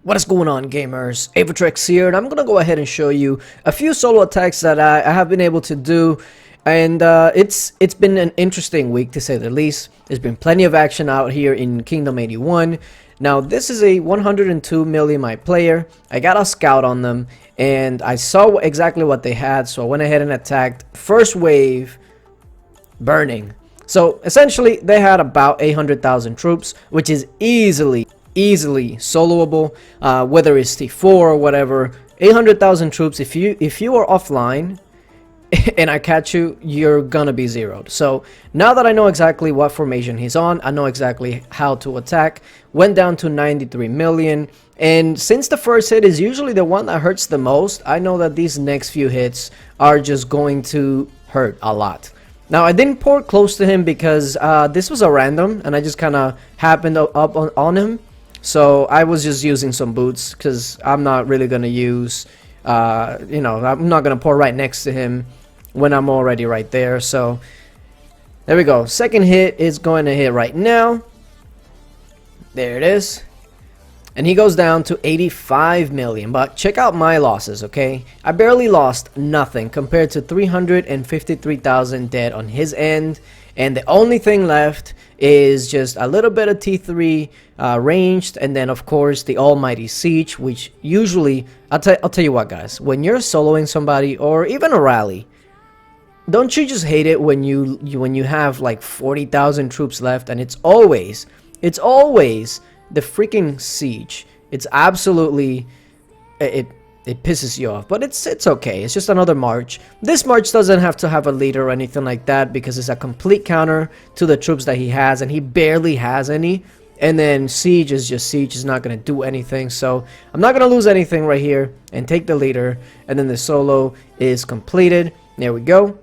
What is going on, gamers? Aevatrex here, and I'm gonna go ahead and show you a few solo attacks that I have been able to do, and it's been an interesting week to say the least. There's been plenty of action out here in Kingdom 81. Now this is a 102 million player. I got a scout on them, and I saw exactly what they had, so I went ahead and attacked. First wave, burning. So essentially, they had about 800,000 troops, which is easily soloable, whether it's T4 or whatever. 800,000 troops. If you are offline and I catch you, you're gonna be zeroed. So now that I know exactly what formation he's on, I know exactly how to attack. Went down to 93 million, and since the first hit is usually the one that hurts the most, I know that these next few hits are just going to hurt a lot. Now I didn't port close to him because this was a random, and I just kind of happened up on him. So I was just using some boots because I'm not really going to use, I'm not going to pour right next to him when I'm already right there. So there we go. Second hit is going to hit right now. There it is. And he goes down to 85 million. But check out my losses, okay? I barely lost nothing compared to 353,000 dead on his end. And the only thing left is just a little bit of T3 ranged, and then of course the almighty siege, which usually I'll tell you what, guys, when you're soloing somebody or even a rally, don't you just hate it when you have like 40,000 troops left and it's always the freaking siege? It's absolutely it pisses you off, but it's okay. It's just another march. This march doesn't have to have a leader or anything like that because it's a complete counter to the troops that he has, and he barely has any. And then siege is just siege. Is not going to do anything, so I'm not going to lose anything right here and take the leader. And then the solo is completed. There we go.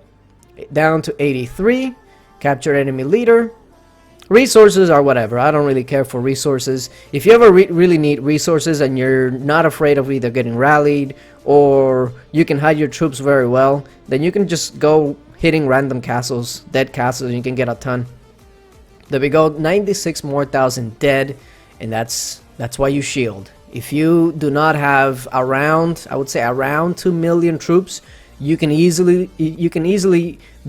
Down to 83. Capture enemy leader. Resources are whatever. I don't really care for resources. If you ever really need resources and you're not afraid of either getting rallied or you can hide your troops very well, then you can just go hitting random castles, dead castles, and you can get a ton. There we go. 96 more thousand dead, and that's why you shield. If you do not have around, I would say around 2 million troops, you can easily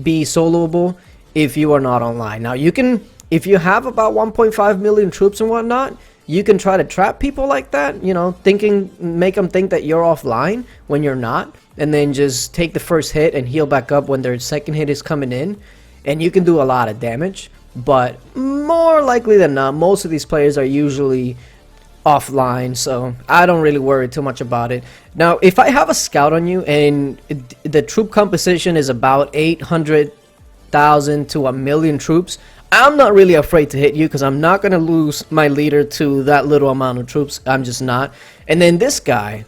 be soloable if you are not online. Now you can. If you have about 1.5 million troops and whatnot, you can try to trap people like that, make them think that you're offline when you're not, and then just take the first hit and heal back up when their second hit is coming in, and you can do a lot of damage. But more likely than not, most of these players are usually offline, so I don't really worry too much about it. Now, if I have a scout on you and the troop composition is about 800,000 to 1 million troops, I'm not really afraid to hit you because I'm not going to lose my leader to that little amount of troops. I'm just not. And then this guy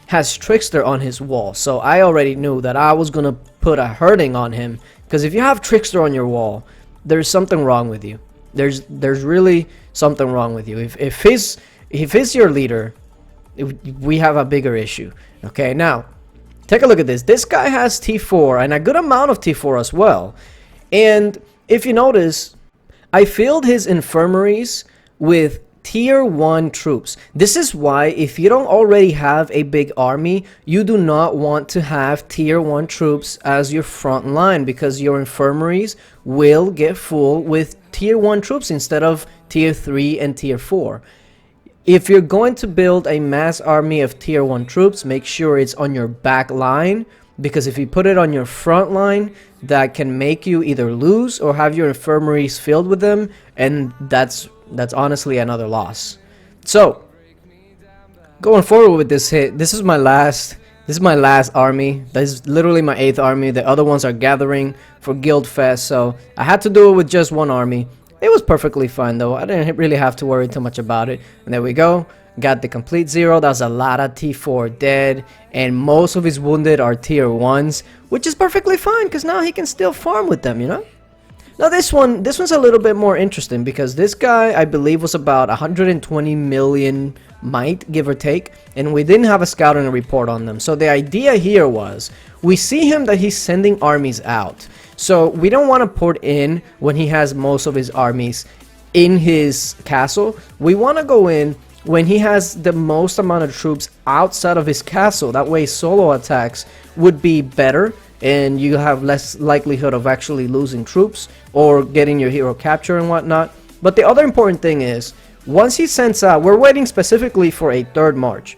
has Trickster on his wall, so I already knew that I was going to put a hurting on him, because if you have Trickster on your wall, there's something wrong with you. There's really something wrong with you. If he's your leader, we have a bigger issue. Okay, now take a look at this. This guy has T4 and a good amount of T4 as well. And if you notice, I filled his infirmaries with tier 1 troops. This is why if you don't already have a big army, you do not want to have tier 1 troops as your front line, because your infirmaries will get full with tier 1 troops instead of tier 3 and tier 4. If you're going to build a mass army of tier 1 troops, make sure it's on your back line, because if you put it on your front line, that can make you either lose or have your infirmaries filled with them, and that's honestly another loss. So going forward with this hit, this is my last army. This is literally my 8th army. The other ones are gathering for Guild Fest, so I had to do it with just one army. It was perfectly fine though. I didn't really have to worry too much about it. And there we go. Got the complete zero. That's a lot of T4 dead, and most of his wounded are tier 1s, which is perfectly fine because now he can still farm with them, Now this one's a little bit more interesting because this guy, I believe, was about 120 million might, give or take, and we didn't have a scout and a report on them. So the idea here was, we see him that he's sending armies out, so we don't want to port in when he has most of his armies in his castle. We want to go in when he has the most amount of troops outside of his castle. That way solo attacks would be better and you have less likelihood of actually losing troops or getting your hero captured and whatnot. But the other important thing is, once he sends out, we're waiting specifically for a third march.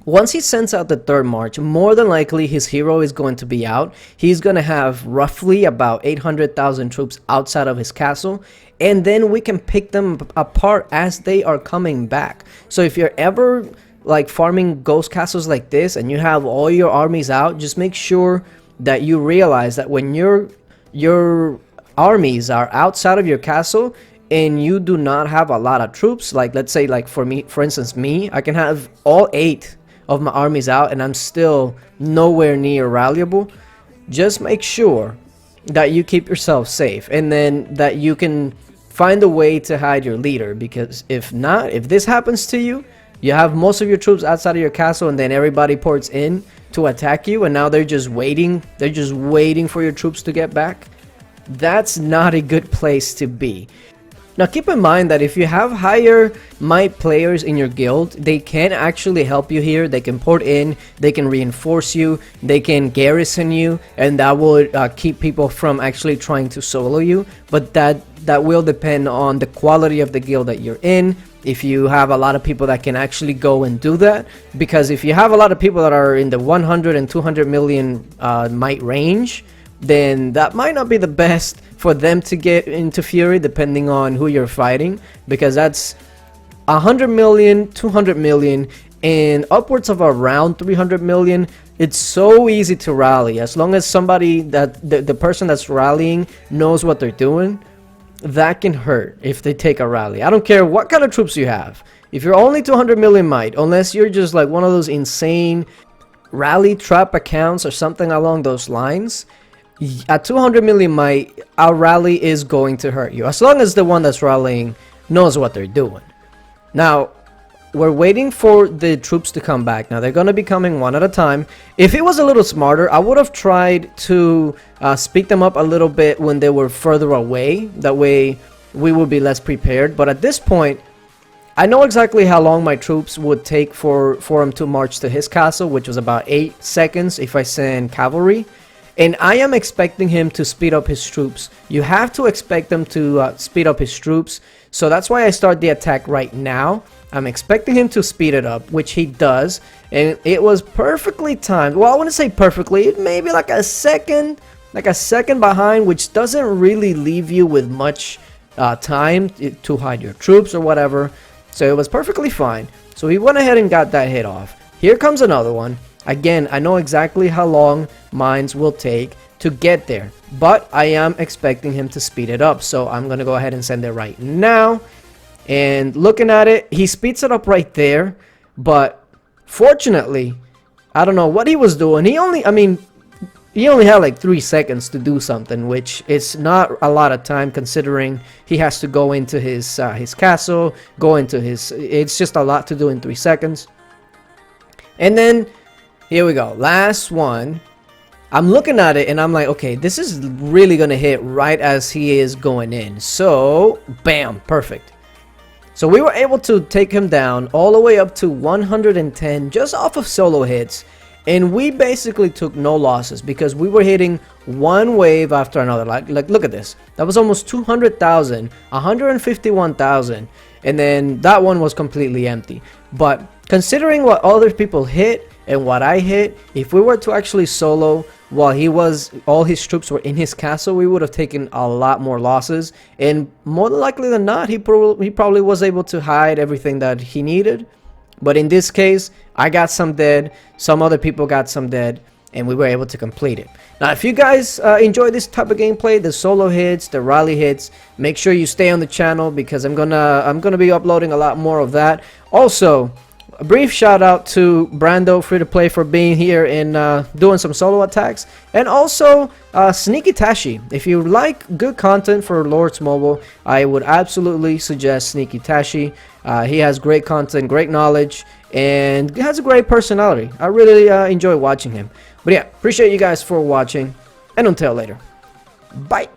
Once he sends out the third march, more than likely his hero is going to be out. He's going to have roughly about 800,000 troops outside of his castle, and then we can pick them apart as they are coming back. So if you're ever like farming ghost castles like this and you have all your armies out, just make sure that you realize that when your armies are outside of your castle and you do not have a lot of troops, like let's say like for me, for instance, I can have all 8 of my armies out and I'm still nowhere near rallyable. Just make sure that you keep yourself safe and then that you can find a way to hide your leader, because if not, if this happens to you, you have most of your troops outside of your castle and then everybody ports in to attack you and now they're just waiting for your troops to get back. That's not a good place to be. Now keep in mind that if you have higher might players in your guild, they can actually help you here. They can port in, they can reinforce you, they can garrison you, and that will keep people from actually trying to solo you. But that will depend on the quality of the guild that you're in. If you have a lot of people that can actually go and do that, because if you have a lot of people that are in the 100 and 200 million might range, then that might not be the best for them to get into Fury, depending on who you're fighting, because that's 100 million, 200 million, and upwards of around 300 million. It's so easy to rally as long as somebody that the person that's rallying knows what they're doing. That can hurt if they take a rally. I don't care what kind of troops you have. If you're only 200 million might, unless you're just like one of those insane rally trap accounts or something along those lines, at 200 million might, our rally is going to hurt you, as long as the one that's rallying knows what they're doing. Now, we're waiting for the troops to come back. Now, they're going to be coming one at a time. If it was a little smarter, I would have tried to speed them up a little bit when they were further away. That way, we would be less prepared. But at this point, I know exactly how long my troops would take for him to march to his castle, which was about 8 seconds if I send cavalry. And I am expecting him to speed up his troops. You have to expect them to speed up his troops. So that's why I start the attack right now. I'm expecting him to speed it up, which he does. And it was perfectly timed. Well, I wouldn't say perfectly. Maybe like a second behind, which doesn't really leave you with much time to hide your troops or whatever. So it was perfectly fine. So he went ahead and got that hit off. Here comes another one. Again, I know exactly how long mines will take to get there, but I am expecting him to speed it up. So I'm going to go ahead and send it right now. And looking at it, he speeds it up right there. But fortunately, I don't know what he was doing. He only had like 3 seconds to do something, which is not a lot of time considering he has to go into his castle, go into his... It's just a lot to do in 3 seconds. And then... here we go, last one. I'm looking at it and I'm like, okay, this is really gonna hit right as he is going in. So, bam, perfect. So we were able to take him down all the way up to 110 just off of solo hits. And we basically took no losses because we were hitting one wave after another. Like look at this. That was almost 200,000, 151,000. And then that one was completely empty. But considering what other people hit, and what I hit, if we were to actually solo while all his troops were in his castle, we would have taken a lot more losses. And more likely than not, he probably was able to hide everything that he needed. But in this case, I got some dead, some other people got some dead, and we were able to complete it. Now, if you guys enjoy this type of gameplay, the solo hits, the rally hits, make sure you stay on the channel because I'm gonna be uploading a lot more of that. Also, a brief shout out to Brando Free to Play for being here and doing some solo attacks, and also Sneaky Tashi. If you like good content for Lords Mobile, I would absolutely suggest Sneaky Tashi. He has great content, great knowledge, and has a great personality. I really enjoy watching him. But yeah, appreciate you guys for watching, and until later, bye.